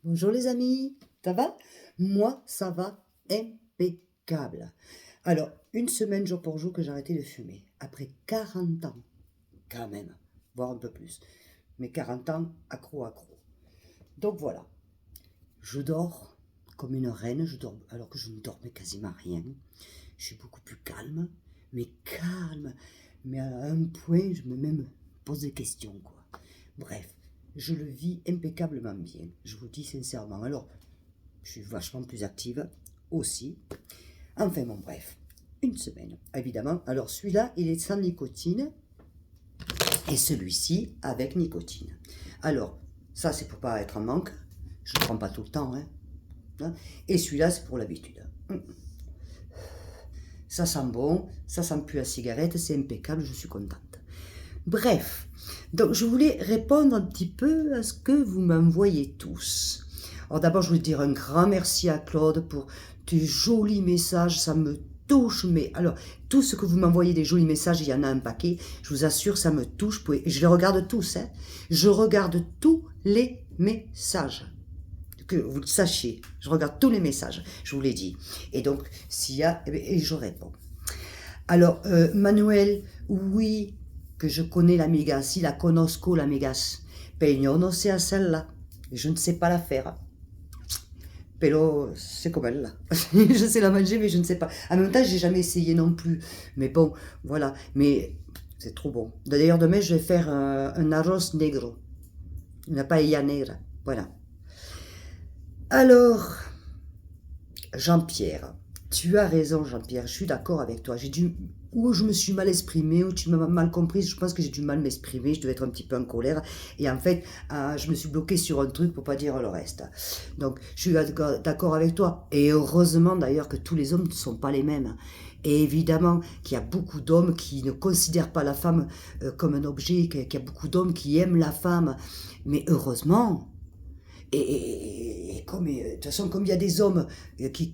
Bonjour les amis, ça va? Moi, ça va impeccable. Alors, une semaine jour pour jour que j'ai arrêté de fumer. Après 40 ans, quand même, voire un peu plus. Mais 40 ans, accro. Donc voilà, je dors comme une reine, je dors alors que je ne dormais quasiment rien. Je suis beaucoup plus calme, mais à un point, je me même pose des questions, quoi. Bref, je le vis impeccablement bien, je vous dis sincèrement. Alors, je suis vachement plus active aussi. Enfin bon, bref, une semaine, évidemment. Alors celui-là, il est sans nicotine et celui-ci avec nicotine. Alors, ça c'est pour pas être en manque. Je ne prends pas tout le temps. Hein. Et celui-là, c'est pour l'habitude. Ça sent bon, ça sent plus la cigarette, c'est impeccable, je suis contente. Bref, donc je voulais répondre un petit peu à ce que vous m'envoyez tous. Alors d'abord, je voulais dire un grand merci à Claude pour tes jolis messages, ça me touche, mais alors, tout ce que vous m'envoyez des jolis messages, il y en a un paquet, je vous assure, ça me touche, je les regarde tous, hein. Je regarde tous les messages, que vous le sachiez, je regarde tous les messages, je vous l'ai dit, et donc, s'il y a, et je réponds. Alors, Manuel, oui, que je connais l'amiga, si la conosco l'amigas, pero no sé hacerla, je ne sais pas la faire. Pero c'est comme elle là. Je sais la manger, mais je ne sais pas. En même temps, j'ai jamais essayé non plus. Mais bon, voilà. Mais c'est trop bon. D'ailleurs, demain, je vais faire un arroz negro. Una paella negra. Voilà. Alors, Jean-Pierre, tu as raison, Jean-Pierre, je suis d'accord avec toi. Ou je me suis mal exprimée, ou tu m'as mal comprise. Je pense que j'ai du mal m'exprimer, je devais être un petit peu en colère. Et en fait, je me suis bloquée sur un truc pour pas dire le reste. Donc, je suis d'accord avec toi. Et heureusement d'ailleurs que tous les hommes ne sont pas les mêmes. Et évidemment qu'il y a beaucoup d'hommes qui ne considèrent pas la femme comme un objet, qu'il y a beaucoup d'hommes qui aiment la femme. Mais heureusement, et comme, de toute façon, comme il y a des hommes qui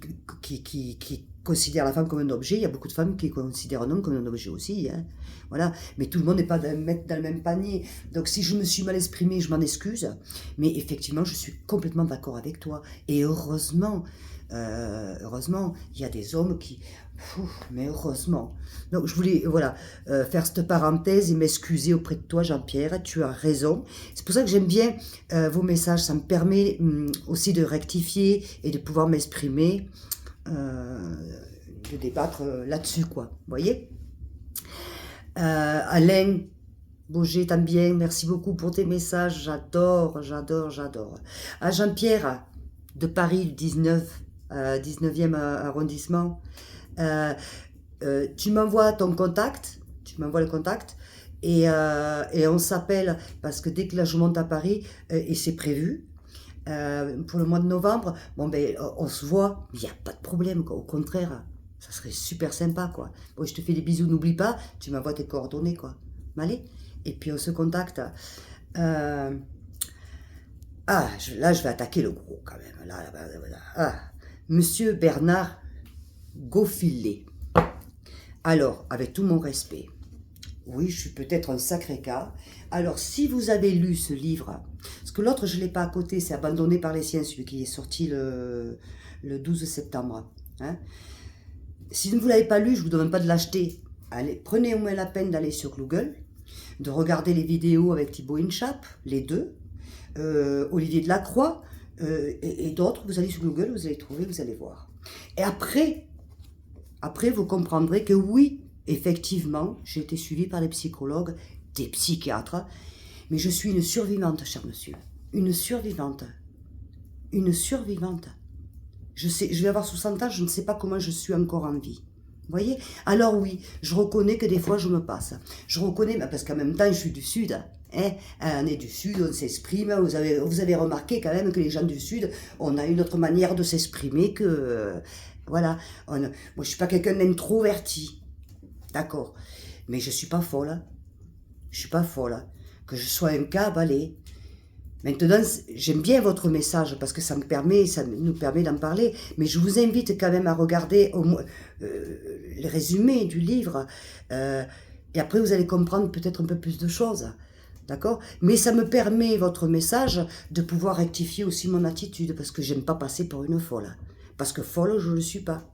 considèrent la femme comme un objet, il y a beaucoup de femmes qui considèrent un homme comme un objet aussi. Hein. Voilà. Mais tout le monde n'est pas mettre dans le même panier. Donc si je me suis mal exprimée, je m'en excuse. Mais effectivement, je suis complètement d'accord avec toi. Et heureusement, il y a des hommes qui... mais heureusement. Donc je voulais voilà, faire cette parenthèse et m'excuser auprès de toi, Jean-Pierre. Tu as raison. C'est pour ça que j'aime bien vos messages. Ça me permet aussi de rectifier et de pouvoir m'exprimer, de débattre là-dessus, quoi. Vous voyez, Alain Boger, t'aimes bien. Merci beaucoup pour tes messages. J'adore. À Jean-Pierre de Paris, le 19e arrondissement. Tu m'envoies ton contact, tu m'envoies le contact, et on s'appelle, parce que dès que là je monte à Paris, et c'est prévu, pour le mois de novembre, bon ben on se voit, il n'y a pas de problème, quoi. Au contraire, ça serait super sympa, quoi. Bon, je te fais des bisous, n'oublie pas, tu m'envoies tes coordonnées, quoi. Allez, et puis on se contacte. Là je vais attaquer le gros, quand même. Monsieur Bernard Gaufillet. Alors, avec tout mon respect, oui, je suis peut-être un sacré cas. Alors, si vous avez lu ce livre, parce que l'autre, je ne l'ai pas à côté, c'est Abandonné par les siens, celui qui est sorti le 12 septembre. Hein. Si vous ne l'avez pas lu, je ne vous demande pas de l'acheter. Allez, prenez au moins la peine d'aller sur Google, de regarder les vidéos avec Thibaut Inchap, les deux, Olivier Delacroix, et d'autres. Vous allez sur Google, vous allez trouver, vous allez voir. Et après, vous comprendrez que oui, effectivement, j'ai été suivie par des psychologues, des psychiatres, mais je suis une survivante, cher monsieur. Une survivante. Une survivante. Je vais avoir 60 ans, je ne sais pas comment je suis encore en vie. Vous voyez? Alors oui, je reconnais que des fois je me passe. Je reconnais, parce qu'en même temps, je suis du Sud. Hein? On est du Sud, on s'exprime. Vous avez remarqué quand même que les gens du Sud, on a une autre manière de s'exprimer que... voilà. Moi, je suis pas quelqu'un d'introverti. D'accord. Mais je suis pas folle. Je suis pas folle. Que je sois un cas, allez. Maintenant, j'aime bien votre message parce que ça nous permet d'en parler. Mais je vous invite quand même à regarder au moins les résumés du livre. Et après, vous allez comprendre peut-être un peu plus de choses. D'accord? Mais ça me permet, votre message, de pouvoir rectifier aussi mon attitude, parce que j'aime pas passer pour une folle. Parce que folle, je ne le suis pas.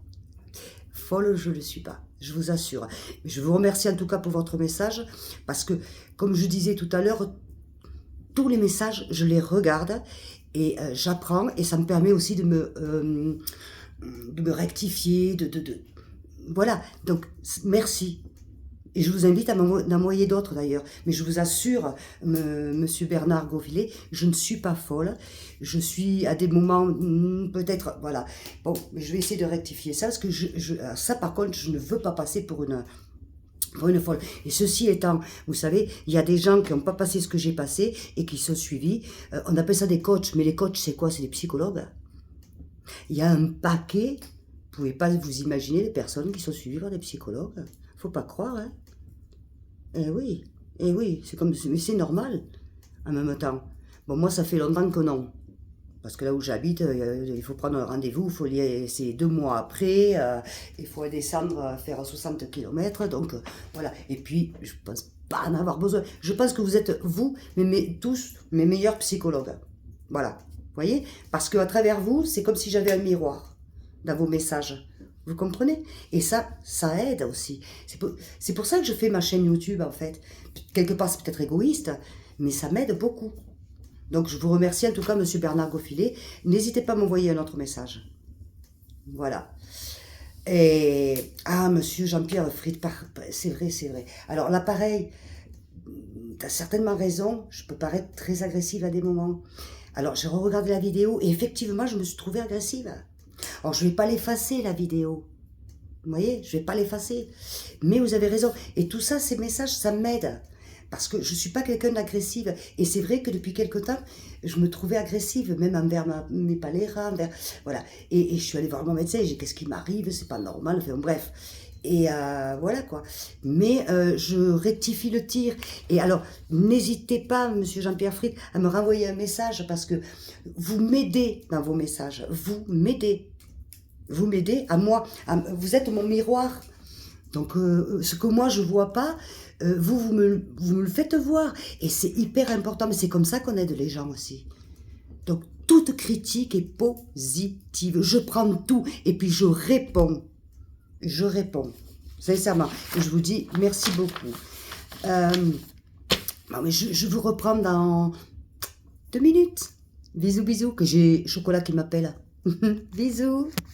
Folle, je ne le suis pas, je vous assure. Je vous remercie en tout cas pour votre message, parce que, comme je disais tout à l'heure, tous les messages, je les regarde, et j'apprends, et ça me permet aussi de me rectifier, voilà, donc merci. Et je vous invite à m'envoyer d'autres d'ailleurs. Mais je vous assure, monsieur Bernard Gauffilet, je ne suis pas folle. Je suis à des moments, peut-être, voilà. Bon, mais je vais essayer de rectifier ça, parce que ça par contre, je ne veux pas passer pour une folle. Et ceci étant, vous savez, il y a des gens qui n'ont pas passé ce que j'ai passé et qui sont suivis. On appelle ça des coachs, mais les coachs, c'est quoi? C'est des psychologues. Il y a un paquet, vous ne pouvez pas vous imaginer les personnes qui sont suivies par des psychologues. Faut pas croire, hein. Eh oui, c'est comme, mais c'est normal, en même temps. Bon, moi, ça fait longtemps que non. Parce que là où j'habite, il faut prendre un rendez-vous, c'est 2 mois après, il faut descendre, faire 60 km, donc voilà. Et puis, je pense pas en avoir besoin. Je pense que vous êtes, vous, tous mes meilleurs psychologues. Voilà, vous voyez? Parce qu'à travers vous, c'est comme si j'avais un miroir dans vos messages. Vous comprenez? Et ça aide aussi. C'est pour ça que je fais ma chaîne YouTube, en fait. Quelque part, c'est peut-être égoïste, mais ça m'aide beaucoup. Donc, je vous remercie en tout cas, monsieur Bernard Gauffilet. N'hésitez pas à m'envoyer un autre message. Voilà. Et, monsieur Jean-Pierre Fried, c'est vrai, c'est vrai. Alors là, pareil, tu as certainement raison, je peux paraître très agressive à des moments. Alors, j'ai regardé la vidéo et effectivement, je me suis trouvée agressive. Alors, je ne vais pas l'effacer, la vidéo. Vous voyez, je ne vais pas l'effacer. Mais vous avez raison. Et tout ça, ces messages, ça m'aide. Parce que je ne suis pas quelqu'un d'agressive. Et c'est vrai que depuis quelque temps, je me trouvais agressive, même envers mes paléras, voilà. Et je suis allée voir mon médecin, j'ai dit, qu'est-ce qui m'arrive, c'est pas normal, enfin bref. Et voilà quoi. Mais je rectifie le tir. Et alors, n'hésitez pas, monsieur Jean-Pierre Fried, à me renvoyer un message, parce que vous m'aidez dans vos messages. Vous m'aidez. Vous m'aidez à moi. Vous êtes mon miroir. Donc, ce que moi, je ne vois pas, vous me le faites voir. Et c'est hyper important, mais c'est comme ça qu'on aide les gens aussi. Donc, toute critique est positive. Je prends tout et puis je réponds. Je réponds, sincèrement. Et je vous dis merci beaucoup. Non, mais je vous reprends dans 2 minutes. Bisous, bisous, que j'ai Chocolat qui m'appelle. Bisous.